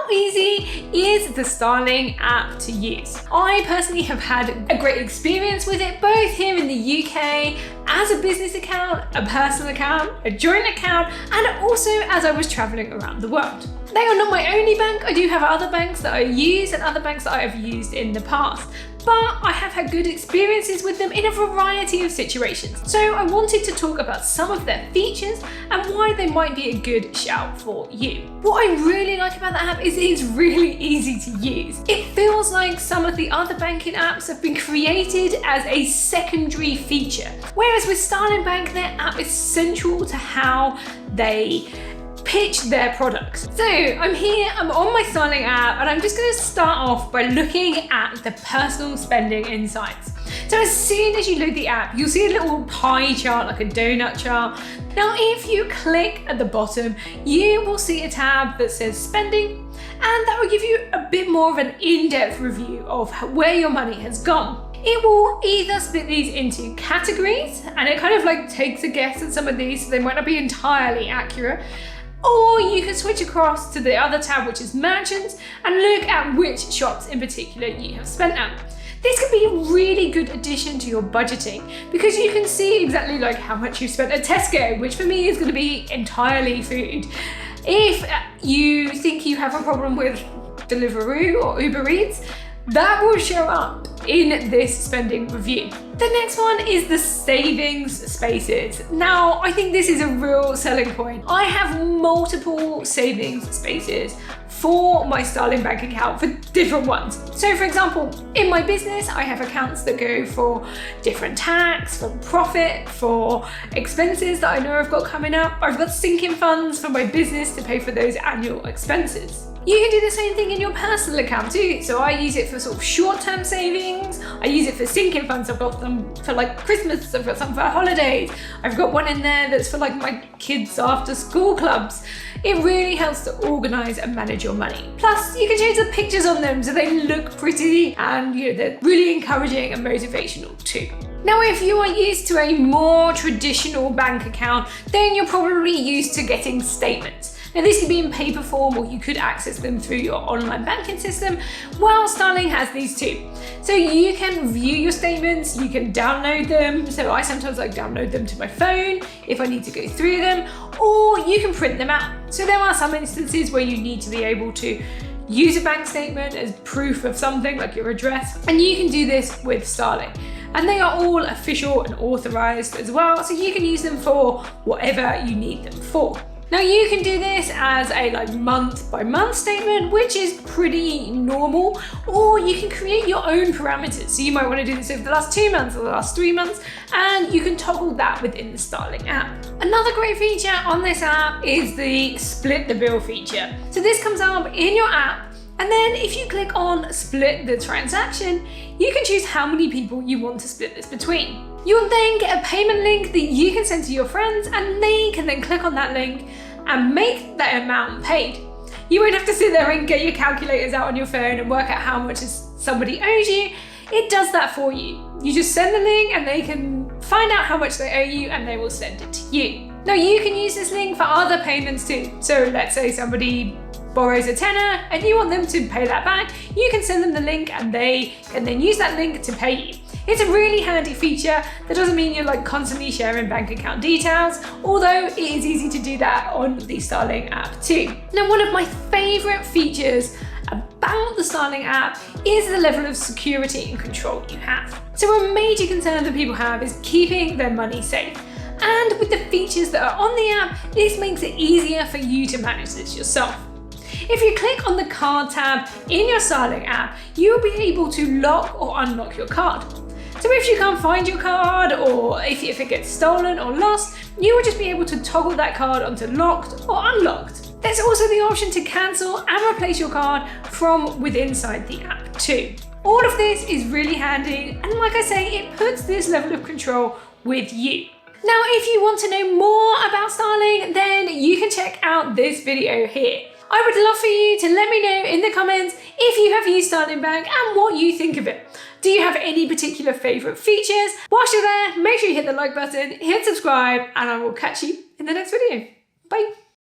how easy is the Starling app to use? I personally have had a great experience with it, both here in the UK as a business account, a personal account, a joint account, and also as I was traveling around the world. They are not my only bank. I do have other banks that I use and other banks that I have used in the past, but I have had good experiences with them in a variety of situations. So I wanted to talk about some of their features and why they might be a good shout for you. What I really like about the app is it's really easy to use. It feels like some of the other banking apps have been created as a secondary feature, whereas with Starling Bank, their app is central to how they pitch their products. So I'm on my Starling app, and I'm just going to start off by looking at the personal spending insights. So as soon as you load the app, you'll see a little pie chart, like a donut chart. Now, if you click at the bottom, you will see a tab that says spending, and that will give you a bit more of an in-depth review of where your money has gone. It will either split these into categories, and it kind of like takes a guess at some of these, so they might not be entirely accurate. Or you can switch across to the other tab, which is merchants, and look at which shops in particular you have spent at. This could be a really good addition to your budgeting because you can see exactly like how much you spent at Tesco, which for me is going to be entirely food. If you think you have a problem with Deliveroo or Uber Eats, that will show up in this spending review. The next one is the savings spaces. Now, I think this is a real selling point. I have multiple savings spaces for my Starling Bank account for different ones. So for example, in my business, I have accounts that go for different tax, for profit, for expenses that I know I've got coming up. I've got sinking funds for my business to pay for those annual expenses. You can do the same thing in your personal account too. So I use it for sort of short-term savings. I use it for sinking funds. I've got them for like Christmas. I've got some for holidays. I've got one in there that's for like my kids' after school clubs. It really helps to organize and manage your money. Plus, you can change the pictures on them so they look pretty, and they're really encouraging and motivational too. Now, if you are used to a more traditional bank account, then you're probably used to getting statements. Now, this could be in paper form, or you could access them through your online banking system. Well, Starling has these too. So you can view your statements, you can download them. So I sometimes like download them to my phone if I need to go through them, or you can print them out. So there are some instances where you need to be able to use a bank statement as proof of something, like your address, and you can do this with Starling. And they are all official and authorized as well, so you can use them for whatever you need them for. Now, you can do this as a month by month statement, which is pretty normal, or you can create your own parameters. So you might want to do this over the last 2 months or the last 3 months, and you can toggle that within the Starling app. Another great feature on this app is the split the bill feature. So this comes up in your app, and then if you click on split the transaction, you can choose how many people you want to split this between. You'll then get a payment link that you can send to your friends, and they can then click on that link and make that amount paid. You won't have to sit there and get your calculators out on your phone and work out how much somebody owes you. It does that for you. You just send the link and they can find out how much they owe you, and they will send it to you. Now, you can use this link for other payments too. So let's say somebody borrows a tenner and you want them to pay that back, you can send them the link and they can then use that link to pay you. It's a really handy feature. That doesn't mean you're constantly sharing bank account details, although it is easy to do that on the Starling app too. Now, one of my favorite features about the Starling app is the level of security and control you have. So a major concern that people have is keeping their money safe. And with the features that are on the app, this makes it easier for you to manage this yourself. If you click on the card tab in your Starling app, you'll be able to lock or unlock your card. So if you can't find your card, or if it gets stolen or lost, you will just be able to toggle that card onto locked or unlocked. There's also the option to cancel and replace your card from within inside the app too. All of this is really handy, and like I say, it puts this level of control with you. Now, if you want to know more about Starling, then you can check out this video here. I would love for you to let me know in the comments if you have used Starling Bank and what you think of it. Do you have any particular favourite features? Whilst you're there, make sure you hit the like button, hit subscribe, and I will catch you in the next video. Bye.